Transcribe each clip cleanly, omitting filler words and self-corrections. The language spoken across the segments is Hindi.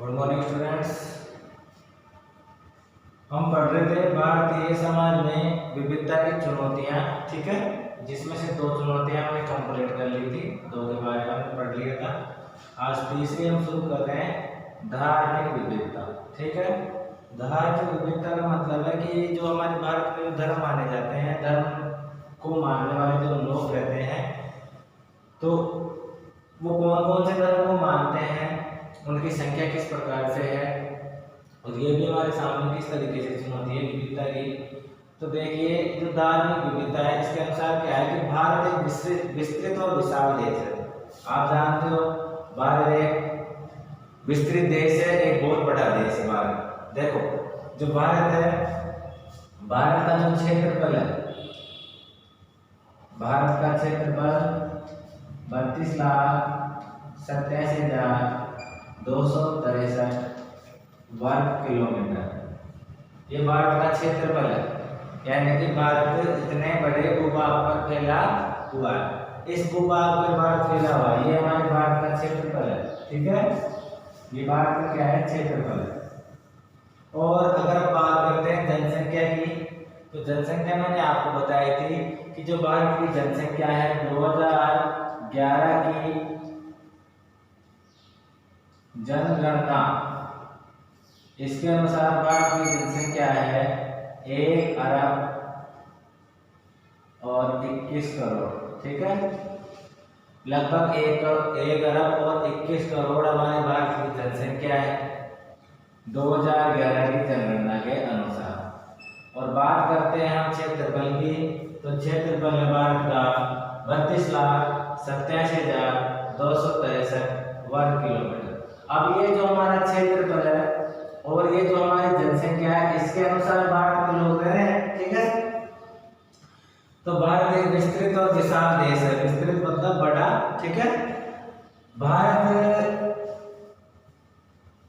Good morning students. हम पढ़ रहे थे भारतीय समाज में विविधता की चुनौतियां, ठीक है, जिसमें से दो चुनौतियां हमने कंप्लीट कर ली थी, दो के बारे में हमने पढ़ लिया था। आज तीसरी हम शुरू कर रहे हैं, धार्मिक विविधता। ठीक है, धार्मिक विविधता का मतलब है कि जो हमारे भारत में धर्म माने जाते हैं, धर्म को मानने वाले जो लोग रहते हैं, तो वो कौन कौन से धर्म को मानते हैं, उनकी संख्या किस प्रकार से है, और ये भी हमारे सामने किस तरीके से चुनौती है विविधता की। तो देखिए, जो धार्मिक विविधता है, इसके अनुसार क्या है कि भारत एक विस्तृत और विशाल देश है। आप जानते हो, भारत एक विस्तृत देश है, एक बहुत बड़ा देश है भारत। देखो, जो भारत है, भारत का जो क्षेत्रफल है, भारत का क्षेत्रफल 32,87,263 वर्ग किलोमीटर, ये भारत का क्षेत्रफल है। यानी कि भारत इतने बड़े भूभाग पर फैला हुआ है। इस भूभाग पर भारत फैला हुआ है, ये हमारे भारत का क्षेत्रफल है। ठीक है, ये भारत का क्या है, क्षेत्रफल है। और अगर हम बात करते हैं जनसंख्या की, तो जनसंख्या मैंने आपको बताई थी कि जो भारत की जनसंख्या है 2011 की जनगणना, इसके अनुसार भारत की जनसंख्या है 1 अरब और 21 करोड़। ठीक है, लगभग 1 अरब और 21 करोड़ हमारे भारत की जनसंख्या है 2011 की जनगणना के अनुसार। और बात करते हैं हम क्षेत्रफल की, तो क्षेत्रफल है भारत का 32,87,263 वर्ग किलोमीटर। अब ये जो हमारा क्षेत्रफल है और ये जो हमारी जनसंख्या है, इसके अनुसार भारत के लोग रह रहे हैं। ठीक है, तो भारत एक विस्तृत और विशाल देश है। विस्तृत मतलब बड़ा। ठीक है, भारत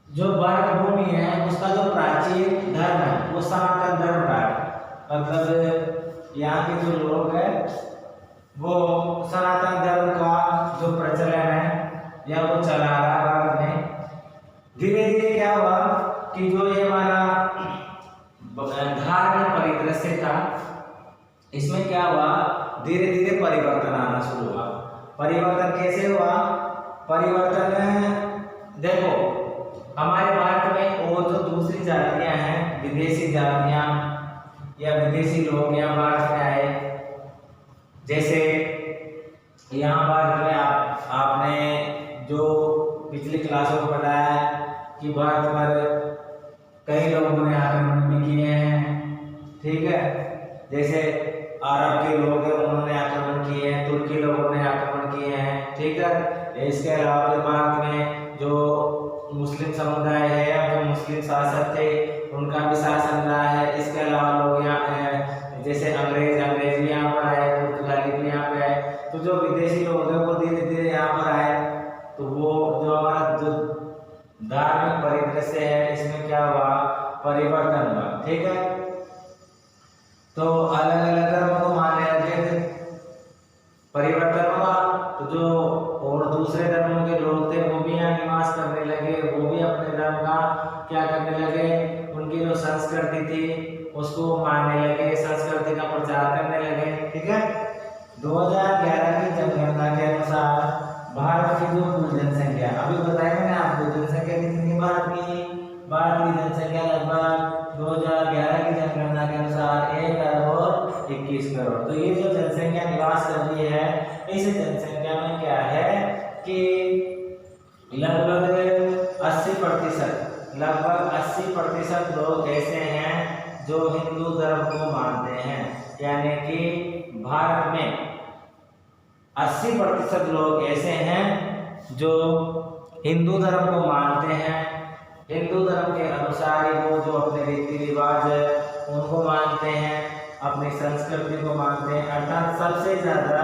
जो भारत भूमि है, उसका जो प्राचीन धर्म है वो सनातन धर्म रहा है। मतलब यहाँ के जो लोग हैं वो सनातन धर्म का जो प्रचलन है या वो चला रहा भारत में। धीरे धीरे क्या हुआ कि जो ये हमारा धार्मिक परिदृश्य था, इसमें क्या हुआ, धीरे धीरे परिवर्तन आना शुरू हुआ। परिवर्तन कैसे हुआ? परिवर्तन देखो, हमारे भारत में और जो दूसरी जातियां हैं, विदेशी जातियां या विदेशी लोग यहाँ भारत में आए। जैसे यहाँ भारत में आपने जो पिछली क्लासों में पढ़ा है कि भारत पर कई लोगों ने आक्रमण भी किए हैं। ठीक है, जैसे अरब के लोग हैं, उन्होंने आक्रमण किए हैं, तुर्की लोगों ने आक्रमण किए हैं। ठीक है, इसके अलावा भारत में जो मुस्लिम समुदाय है या जो मुस्लिम शासक थे, उनका भी शासन रहा है। इसके अलावा लोग यहाँ जैसे अंग्रेज भी यहाँ पर आए, पुर्तगाली भी यहाँ पे आए। तो जो विदेशी लोग हैं वो धीरे धीरे यहाँ पर आए। तो वो जो हमारा जो धार्मिक परिदृश्य है, इसमें क्या हुआ, परिवर्तन हुआ। ठीक है, तो अलग अलग धर्मों को मानने लगे, परिवर्तन हुआ। तो जो और दूसरे धर्मों के लोग थे वो भी यहाँ निवास करने लगे, वो भी अपने धर्म का क्या करने लगे, उनकी जो संस्कृति थी उसको मानने लगे, संस्कृति का प्रचार करने लगे। ठीक है, 2011 की जनगणना के अनुसार भारत की जो कुल जनसंख्या, अभी बताया मैंने आपको, जनसंख्या कितनी भारत की जनसंख्या लगभग 2011 की जनगणना के अनुसार 1 अरब और 21 करोड़। तो ये जो जनसंख्या निवास कर रही है, इस जनसंख्या में क्या है कि लगभग 80% लोग ऐसे हैं जो हिंदू धर्म को मानते हैं। यानी कि भारत में 80% लोग ऐसे हैं जो हिंदू धर्म को मानते हैं। हिंदू धर्म के अनुसार ही वो जो अपने रीति रिवाज है उनको मानते हैं, अपनी संस्कृति को मानते हैं। अर्थात सबसे ज्यादा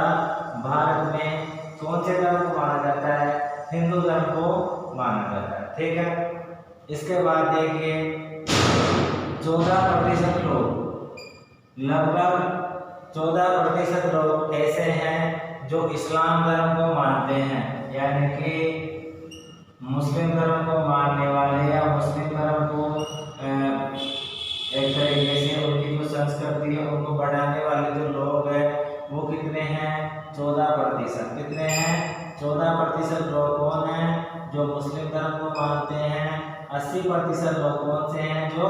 भारत में कौन से धर्म को माना जाता है? हिंदू धर्म को माना जाता है। ठीक है, इसके बाद देखिए 14% लोग, लगभग 14% लोग ऐसे हैं जो इस्लाम धर्म को मानते हैं। यानी कि मुस्लिम धर्म को मानने वाले 14% लोग कौन हैं जो मुस्लिम धर्म को मानते हैं, 80% लोग कौन से हैं जो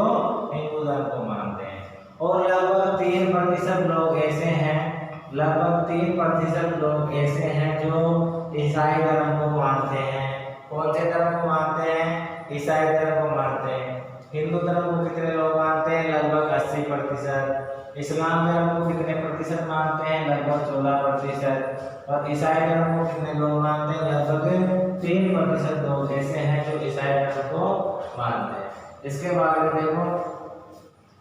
हिंदू धर्म को मानते हैं, और लगभग 3% लोग ऐसे हैं, लगभग 3% लोग ऐसे हैं जो ईसाई धर्म को मानते हैं। कौन से धर्म को मानते हैं? ईसाई धर्म को मानते हैं। हिंदू धर्म को कितने लोग मानते हैं? लगभग 80%। इस्लाम धर्म को कितने प्रतिशत मानते हैं? लगभग 14%। और ईसाई धर्म को कितने लोग मानते हैं? लगभग 3% लोग ऐसे हैं जो ईसाई धर्म को मानते हैं। इसके बाद में देखो,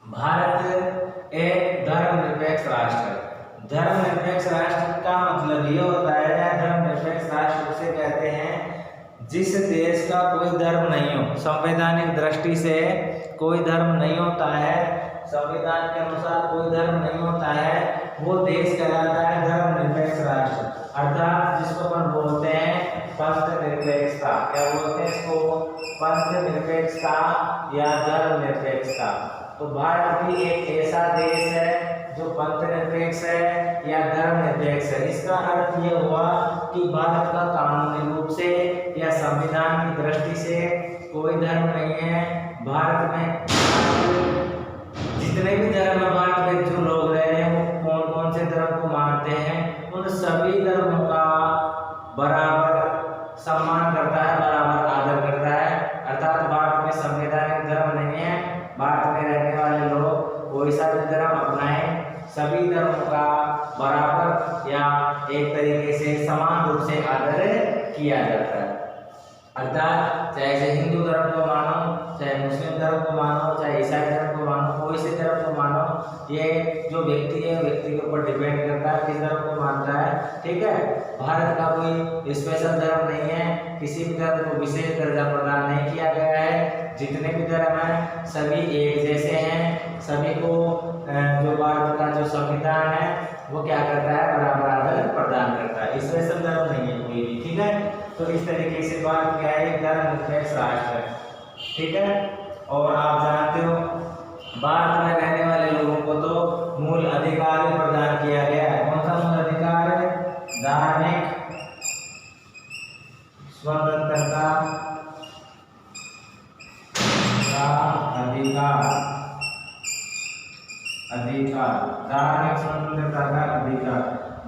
भारत एक धर्मनिरपेक्ष राष्ट्र है। धर्मनिरपेक्ष राष्ट्र का मतलब ये होता है, धर्मनिरपेक्ष राष्ट्र उसे कहते हैं जिस देश का कोई धर्म नहीं हो, संवैधानिक दृष्टि से कोई धर्म नहीं होता है, संविधान के अनुसार कोई धर्म नहीं होता है, वो देश कहलाता है धर्मनिरपेक्ष राष्ट्र। अर्थात जिसको अपन बोलते हैं पंथ निरपेक्षता। क्या बोलते हैं इसको? पंथ निरपेक्षता या धर्मनिरपेक्षता। तो भारत भी एक ऐसा देश है जो पंथ निरपेक्ष है या धर्मनिरपेक्ष है। इसका अर्थ ये हुआ कि भारत का कानूनी रूप से या संविधान की दृष्टि से कोई धर्म नहीं है। भारत में जितने भी धर्म है, भारत में जो लोग रह रहे हैं वो कौन कौन से धर्म को मानते हैं, उन सभी धर्मों का बराबर सम्मान करता है, बराबर आदर करता है। अर्थात भारत में संवैधानिक धर्म नहीं है, भारत में रहने वाले लोग कोई सा भी धर्म अपनाएं, सभी धर्मों का बराबर या एक तरीके से समान रूप से आदर किया जाता है। अर्थात चाहे हिंदू धर्म को मानो, चाहे मुस्लिम धर्म को मानो, चाहे ईसाई धर्म को मानो, कोई से धर्म को मानो, ये जो व्यक्ति है व्यक्ति के ऊपर डिपेंड करता है किस धर्म को मानता है। ठीक है, भारत का कोई स्पेशल धर्म नहीं है, किसी भी धर्म को विशेष दर्जा प्रदान नहीं किया गया है। जितने भी धर्म हैं सभी एक जैसे हैं, सभी को जो भारत का जो संविधान है वो क्या करता है? बराबर आदर प्रदान करता है। स्पेशल धर्म नहीं है कोई भी। ठीक है, तो इस तरीके से बात क्या है, धर्मनिरपेक्ष राष्ट्र है। ठीक है, और आप जानते हो भारत में रहने वाले लोगों को तो मूल अधिकार प्रदान किया गया है। कौन सा मूल अधिकार है? धार्मिक स्वतंत्रता का अधिकार, धार्मिक स्वतंत्रता का अधिकार।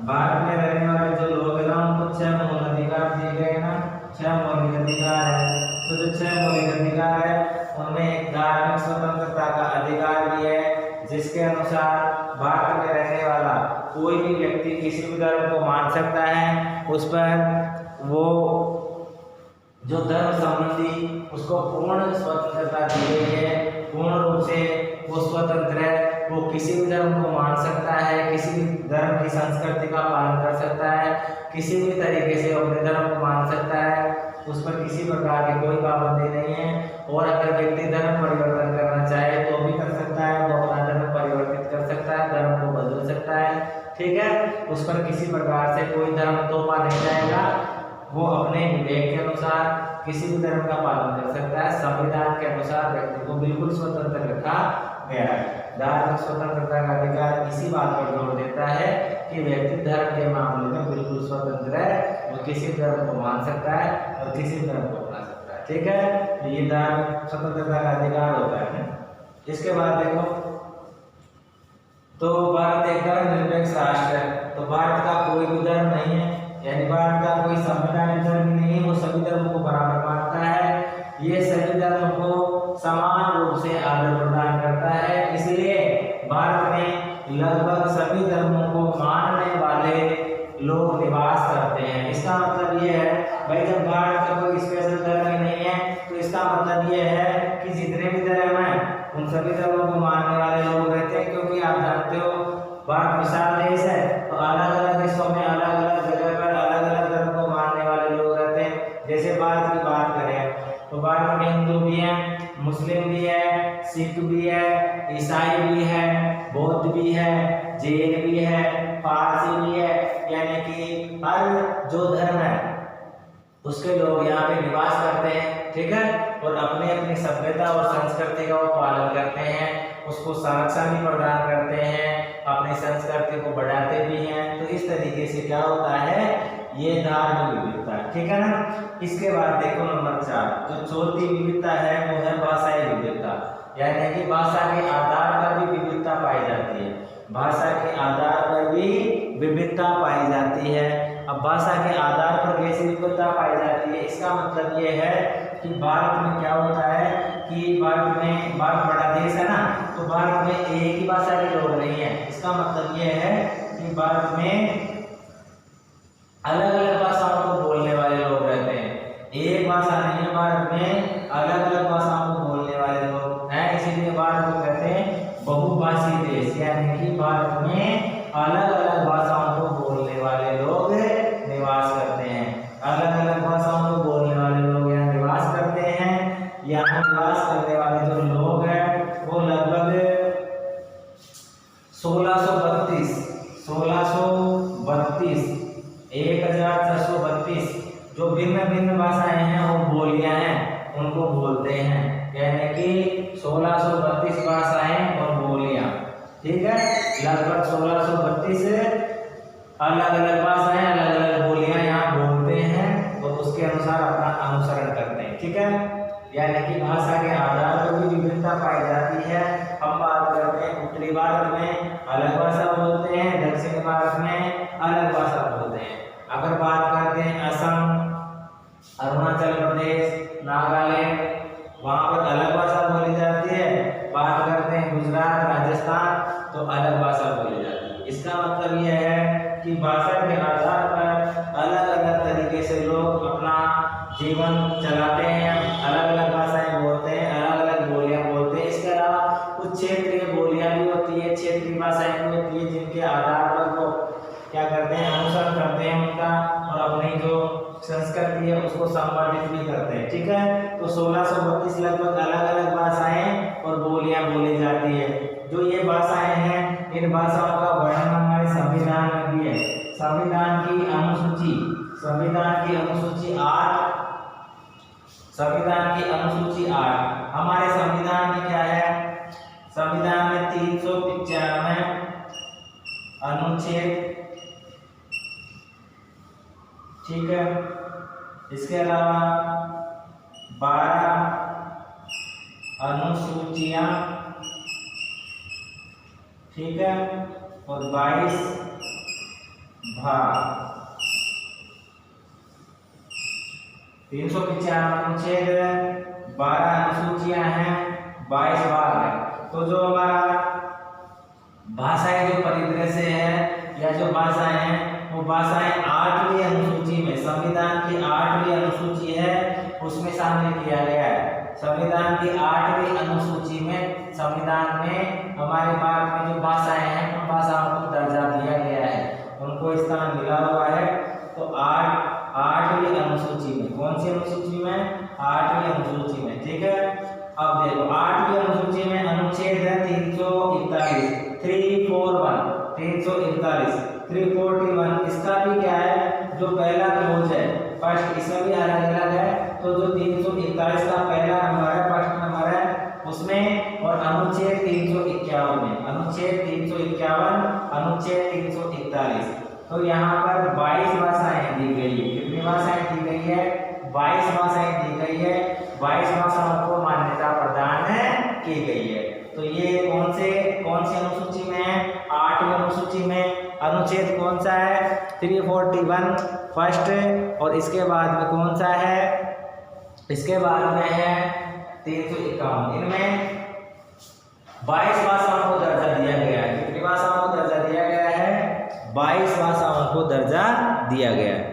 भारत में रहने वाले जो लोग हैं उनको 6 मौलिक अधिकार दिए गए ना, 6 मौलिक अधिकार है। तो जो 6 मौलिक अधिकार है उनमें एक धार्मिक स्वतंत्रता का अधिकार भी है, जिसके अनुसार भारत में रहने वाला कोई भी व्यक्ति किसी भी धर्म को मान सकता है, उस पर वो जो धर्म संबंधी उसको पूर्ण स्वतंत्रता दी गई है, पूर्ण रूप से वो स्वतंत्र है, वो किसी भी धर्म को मान सकता है, किसी भी धर्म की संस्कृति का पालन कर सकता है, किसी भी तरीके से अपने धर्म को मान सकता है, उस पर किसी प्रकार की कोई पाबंदी नहीं है। और अगर व्यक्ति धर्म परिवर्तन करना चाहे तो भी कर सकता है, वो अपना धर्म परिवर्तित कर सकता है, धर्म को बदल सकता है। ठीक है, उस पर किसी प्रकार से कोई धर्म तोपा नहीं जाएगा, वो अपने विवेक के अनुसार किसी भी धर्म का पालन कर सकता है। संविधान के अनुसार व्यक्ति को बिल्कुल स्वतंत्र रखा गया है। धार्मिक स्वतंत्रता का अधिकार इसी बात पर जोर देता है कि व्यक्ति धर्म के मामले में बिल्कुल स्वतंत्र है, वो किसी धर्म को मान सकता है और किसी धर्म को अपना सकता है। ठीक है, ये धार्मिक स्वतंत्रता का अधिकार होता है। इसके बाद देखो, तो भारत एक धर्मनिरपेक्ष राष्ट्र है, तो भारत का कोई भी धर्म नहीं है, यानी भारत का कोई संवैधानिक धर्म नहीं है, वो सभी धर्मों को बराबर मानता है। ये सभी धर्मों को समान रूप से आदर प्रदान करता है, इसलिए भारत में लगभग सभी धर्मों को मानने वाले लोग निवास करते हैं। इसका मतलब ये है भाई, जब भारत का कोई स्पेशल धर्म ही नहीं है तो इसका मतलब ये है कि जितने भी धर्म हैं उन सभी धर्मों को मानने वाले लोग रहते हैं। क्योंकि आप जानते हो भारत विशाल देश है, तो अलग अलग देशों में अलग अलग जगह पर अलग अलग धर्म को मानने वाले लोग रहते हैं। जैसे भारत की बात करें तो भारत में हिंदू भी हैं, मुस्लिम भी है, सिख भी है, ईसाई भी है, बौद्ध भी है, जैन भी है, पारसी भी है, यानी कि हर जो धर्म है उसके लोग यहाँ पे निवास करते हैं। ठीक है, और अपने अपनी सभ्यता और संस्कृति का वो पालन करते हैं, उसको संरक्षण भी प्रदान करते हैं, अपनी संस्कृति को बढ़ाते भी हैं। तो इस तरीके से क्या होता है ये धार्मिक विविधता, ठीक है ना। इसके बाद देखो नंबर 4, जो चौथी विविधता है वो है भाषाई विविधता, यानी कि भाषा के आधार पर भी विविधता पाई जाती है। भाषा के आधार पर भी विविधता पाई जाती है। अब भाषा के आधार पर कैसी विविधता पाई जाती है, इसका मतलब ये है कि भारत में क्या होता है कि भारत बड़ा देश है ना, तो भारत में एक ही भाषा के लोग नहीं है। इसका मतलब ये है कि भारत में अलग अलग भाषाओं को बोलने वाले लोग रहते हैं। एक भाषा नहीं है, भारत में अलग अलग भाषाओं को बोलने वाले लोग हैं, इसीलिए भारत को कहते हैं बहुभाषी देश, यानी कि भारत में अलग अलग भाषाओं को बोलने वाले लोग निवास करते हैं। अलग अलग भाषाओं को बोलने वाले लोग यहाँ निवास करते हैं। यहाँ निवास करने वाले जो लोग हैं वो लगभग 1432 जो भिन्न भिन्न भाषाएं हैं वो बोलियां हैं उनको बोलते हैं, यानी कि 1632 भाषाएं और बोलियां, ठीक है। लगभग 1632 अलग अलग भाषाएं अलग अलग बोलियां यहाँ बोलते हैं और उसके अनुसार अपना अनुसरण करते हैं, ठीक है। यानी कि भाषा के आधार पर भी विविधता पाई जाती है। हम बात करते हैं उत्तरी भारत में अलग भाषा बोलते हैं, दक्षिण भारत में अलग भाषा बोलते हैं। अगर बात करते हैं असम, अरुणाचल प्रदेश, नागालैंड, वहाँ पर अलग भाषा बोली जाती है। बात करते हैं गुजरात, राजस्थान, तो अलग भाषा बोली जाती है। इसका मतलब यह है कि भाषा के आधार पर अलग अलग तरीके से लोग अपना जीवन चलाते हैं, अलग अलग भाषाएं बोलते हैं, अलग अलग बोलियां बोलते हैं। इसके अलावा कुछ क्षेत्रीय बोलियां भी होती है, क्षेत्रीय भाषाएं भी होती है, जिनके आधार पर वो क्या करते हैं, अनुसरण करते हैं उनका, और अपनी जो संस्कृति है उसको संवर्धित भी करते हैं, ठीक है। तो 1632 लगभग अलग अलग भाषाएं और बोलियां बोली जाती है। जो ये भाषाएं हैं, इन भाषाओं का वर्णन हमारे संविधान में भी है। संविधान की अनुसूची 8 हमारे संविधान में क्या है, संविधान में 395 अनुच्छेद, ठीक है। इसके अलावा 12 अनुसूचियां, ठीक है, और 22 भाग। 395 अनुच्छेद, 12 अनुसूचियां हैं, 22 भाग है। तो जो हमारा भाषाएं जो परिदृश्य है या जो भाषाएं हैं वो भाषाएं 8वीं अनुसूची में, संविधान की 8वीं अनुसूची है उसमें शामिल किया गया है। संविधान की 8वीं अनुसूची में संविधान में हमारे भारत में जो भाषाएं हैं उन भाषाओं को दर्जा दिया गया है, उनको स्थान मिला हुआ है। तो 8वीं अनुसूची में, कौन सी अनुसूची में, 8वीं अनुसूची में, ठीक है। अब देखो 8वीं अनुसूची में अनुच्छेद है 341, 341, इसका भी क्या है, जो पहला क्लोज है फर्स्ट, इसमें भी अलग अलग है। तो जो 341 का पहला नंबर है, फर्स्ट नंबर है उसमें, और अनुच्छेद 351 में, अनुच्छेद 341, अनुच्छेद 341, तो यहाँ पर 22 भाषाएं दी गई है। कितनी भाषाएं दी गई है, 22 भाषाएं दी गई है। 22 भाषाओं को मान्यता प्रदान की गई है। तो ये कौन सी अनुसूची में है, 8वीं अनुसूची में। अनुच्छेद कौन सा है, 341 फर्स्ट, और इसके बाद में कौन सा है, इसके बाद में है 351। इनमें 22 भाषाओं को दर्जा दिया गया है। कितनी भाषाओं को दर्जा दिया गया है, 22 भाषाओं को दर्जा दिया गया है।